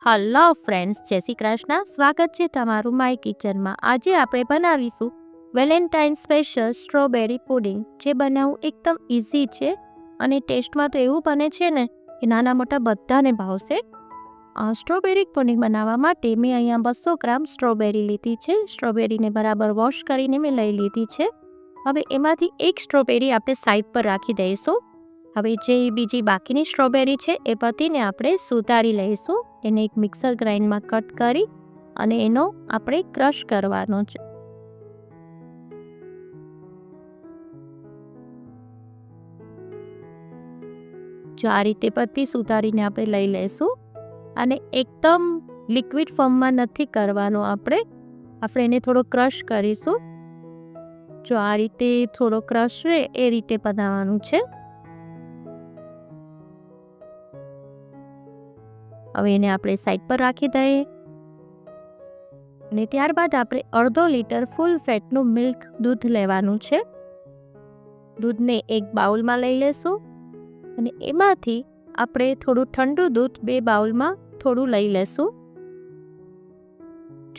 Hello friends, જય શ્રી કૃષ્ણ. સ્વાગત છે તમારું માય કિચનમાં. આજે આપણે બનાવીશું વેલેન્ટાઇન સ્પેશિયલ સ્ટ્રોબેરી પુડિંગ. જે બનાવવું એકદમ ઇઝી છે અને ટેસ્ટમાં તો એવું બને છે ને કે નાના મોટા બધાને ભાવશે. સ્ટ્રોબેરી પુડિંગ બનાવવા માટે મેં અહીંયા 200 ગ્રામ સ્ટ્રોબેરી લીધી છે. સ્ટ્રોબેરીને બરાબર વોશ કરીને મેં લઈ લીધી છે. હવે એમાંથી એક સ્ટ્રોબેરી આપણે સાઈડ પર રાખી દઈશું. હવે જે બીજી બાકીની સ્ટ્રોબેરી છે એ પતીને આપણે સુધારી લઈશું. એને એક મિક્સર ગ્રાઇન્ડમાં કટ કરી અને એનો આપણે ક્રશ કરવાનો છે. જો આ રીતે પતી સુધારીને આપણે લઈ લઈશું. અને એકદમ લિક્વિડ ફોર્મમાં નથી કરવાનો આપણે એને થોડો ક્રશ કરીશું. જો આ રીતે થોડો ક્રશ રહે એ રીતે બનાવવાનું છે. હવે એને આપણે સાઈડ પર રાખી દઈએ અને ત્યારબાદ આપણે 1/2 લીટર ફૂલ ફેટનું મિલ્ક દૂધ લેવાનું છે. દૂધને એક બાઉલમાં લઈ લેશું અને એમાંથી આપણે થોડું ઠંડુ દૂધ 2 બાઉલમાં થોડું લઈ લેશું.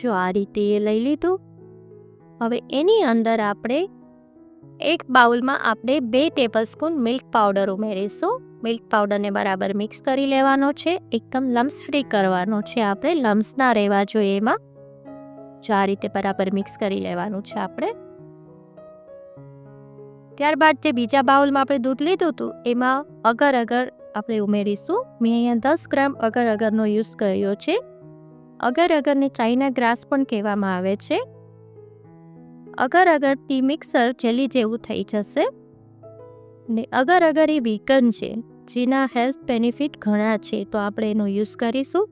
જો આ રીતે લઈ લીધું. હવે એની અંદર આપણે એક બાઉલમાં આપણે 2 ટેબલસ્પૂન મિલ્ક પાવડર ઉમેરીશું. મિલ્ક પાવડરને બરાબર મિક્સ કરી લેવાનો છે. એકદમ લમ્સ ફ્રી કરવાનો છે. આપણે લમ્સ ના રહેવા જોઈએ એમાં. જો આ રીતે બરાબર મિક્સ કરી લેવાનું છે આપણે. ત્યારબાદ જે બીજા બાઉલમાં આપણે દૂધ લીધું હતું એમાં અગર આપણે ઉમેરીશું. મેં અહીંયા 10 ગ્રામ અગરનો યુઝ કર્યો છે. અગરને ચાઇના ગ્રાસ પણ કહેવામાં આવે છે. અગરથી મિક્સર જેલી જેવું થઈ જશે. ને અગર એ વીગન છે, જેના હેલ્થ બેનિફિટ ઘણા છે, તો આપણે એનો યુઝ કરીશું.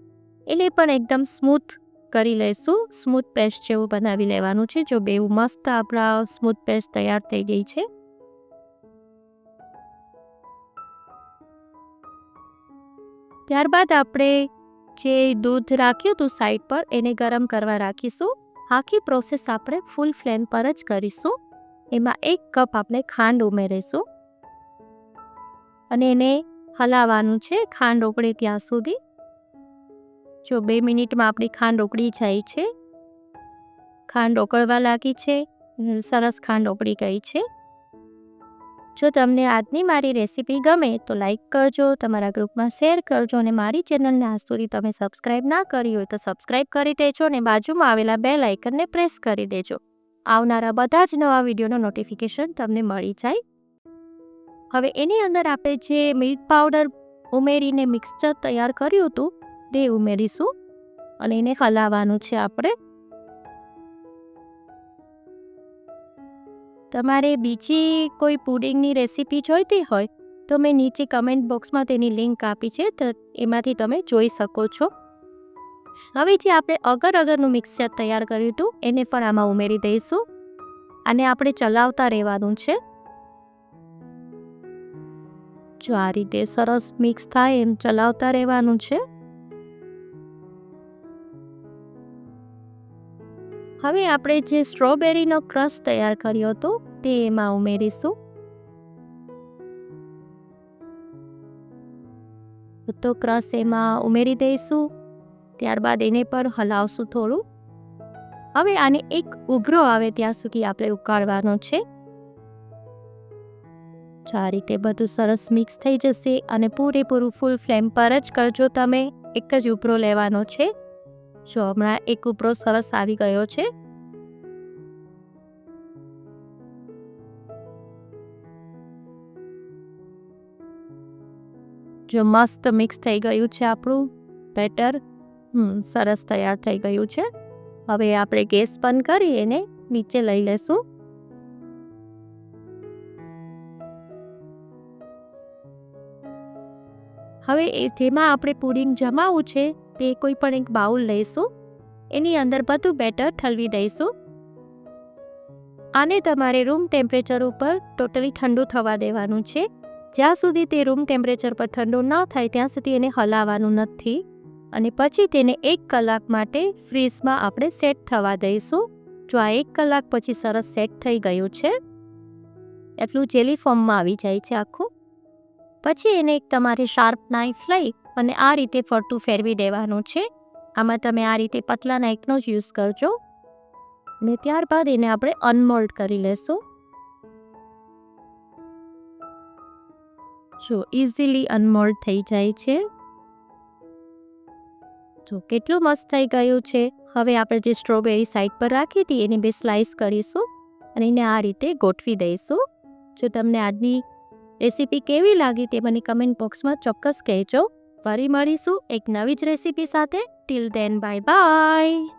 એને પણ એકદમ સ્મૂથ કરી લઈશું. સ્મૂથ પેસ્ટ જેવું બનાવી લેવાનું છે. જો બેવું મસ્ત આપણા સ્મૂથ પેસ્ટ તૈયાર થઈ ગઈ છે. ત્યારબાદ આપણે જે દૂધ રાખ્યું હતું સાઈડ પર એને ગરમ કરવા રાખીશું. આખી પ્રોસેસ આપણે ફૂલ ફ્લેમ પર જ કરીશું. એમાં 1 કપ આપણે ખાંડ ઉમેરીશું અને એને હલાવવાનું છે ખાંડ ઓગળે ત્યાં સુધી. જો 2 મિનિટમાં આપણી ખાંડ ઓગળી જાય છે. ખાંડ ઓગળવા લાગી છે. સરસ ખાંડ ઓગળી ગઈ છે. જો તમને આજની મારી રેસીપી ગમે તો લાઈક કરજો, તમારા ગ્રુપમાં શેર કરજો અને મારી ચેનલને આજ સુધી તમે સબસ્ક્રાઈબ ના કરી હોય તો સબસ્ક્રાઈબ કરી દેજો અને બાજુમાં આવેલા બેલ આઇકનને પ્રેસ કરી દેજો. આવનારા બધા જ નવા વિડીયોનો નોટિફિકેશન તમને મળી જાય. હવે એની અંદર આપણે જે મિલ્ક પાવડર ઉમેરીને મિક્સચર તૈયાર કર્યું હતું તે ઉમેરીશું અને એને હલાવવાનું છે આપણે. તમારે બીજી કોઈ પુડિંગની રેસીપી જોઈતી હોય તો મેં નીચે કમેન્ટ બોક્સમાં તેની લિંક આપી છે, તો એમાંથી તમે જોઈ શકો છો. હવે જે આપણે અગરનું મિક્સચર તૈયાર કર્યું હતું એને પણ આમાં ઉમેરી દઈશું અને આપણે ચલાવતા રહેવાનું છે. જો આ રીતે સરસ મિક્સ થાય એમ ચલાવતા રહેવાનું છે. હવે આપણે જે સ્ટ્રોબેરીનો ક્રશ તૈયાર કર્યો હતો તે એમાં ઉમેરીશું. તો ક્રશ એમાં ઉમેરી દઈશું. ત્યારબાદ એને પણ હલાવશું થોડું. હવે આને એક ઉભરો આવે ત્યાં સુધી આપણે ઉકાળવાનો છે. આ રીતે બધું સરસ મિક્સ થઈ જશે અને પૂરેપૂરું ફૂલ ફ્લેમ પર જ કરજો તમે. એક જ ઉભરો લેવાનો છે. જો હમણાં એક ઉભરો સરસ આવી ગયો છે. જો મસ્ત મિક્સ થઈ ગયું છે આપણું બેટર. સરસ તૈયાર થઈ ગયું છે. હવે આપણે ગેસ બંધ કરી એને નીચે લઈ લેશું. હવે જેમાં આપણે પુડિંગ જમાવવું છે તે કોઈ પણ એક બાઉલ લઈશું. એની અંદર બધું બેટર ઠલવી દઈશું. આને તમારે રૂમ ટેમ્પરેચર ઉપર ટોટલી ઠંડુ થવા દેવાનું છે. જ્યાં સુધી તે રૂમ ટેમ્પરેચર પર ઠંડુ ન થાય ત્યાં સુધી એને હલાવવાનું નથી. અને પછી તેને 1 કલાક માટે ફ્રીઝમાં આપણે સેટ થવા દઈશું. જો આ 1 કલાક પછી સરસ સેટ થઈ ગયું છે. એટલું જેલી ફોર્મમાં આવી જાય છે આખું. પછી એને એક તમારે શાર્પ નાઇફ લઈ અને આ રીતે ફરતું ફેરવી દેવાનું છે. આમાં તમે આ રીતે પતલા નાઇફનો જ યુઝ કરજો અને ત્યારબાદ એને આપણે અનમોલ્ડ કરી લેશું. જો ઇઝીલી અનમોલ્ડ થઈ જાય છે. જો કેટલું મસ્ત થઈ ગયું છે. હવે આપણે જે સ્ટ્રોબેરી સાઈડ પર રાખી હતી એની 2 સ્લાઇસ કરીશું અને એને આ રીતે ગોઠવી દઈશું. જો તમને આજની રેસીપી કેવી લાગી તે મને કમેન્ટ બોક્સમાં ચોક્કસ કહેજો. ફરી મળીશું એક નવી જ રેસીપી સાથે. Till then bye bye.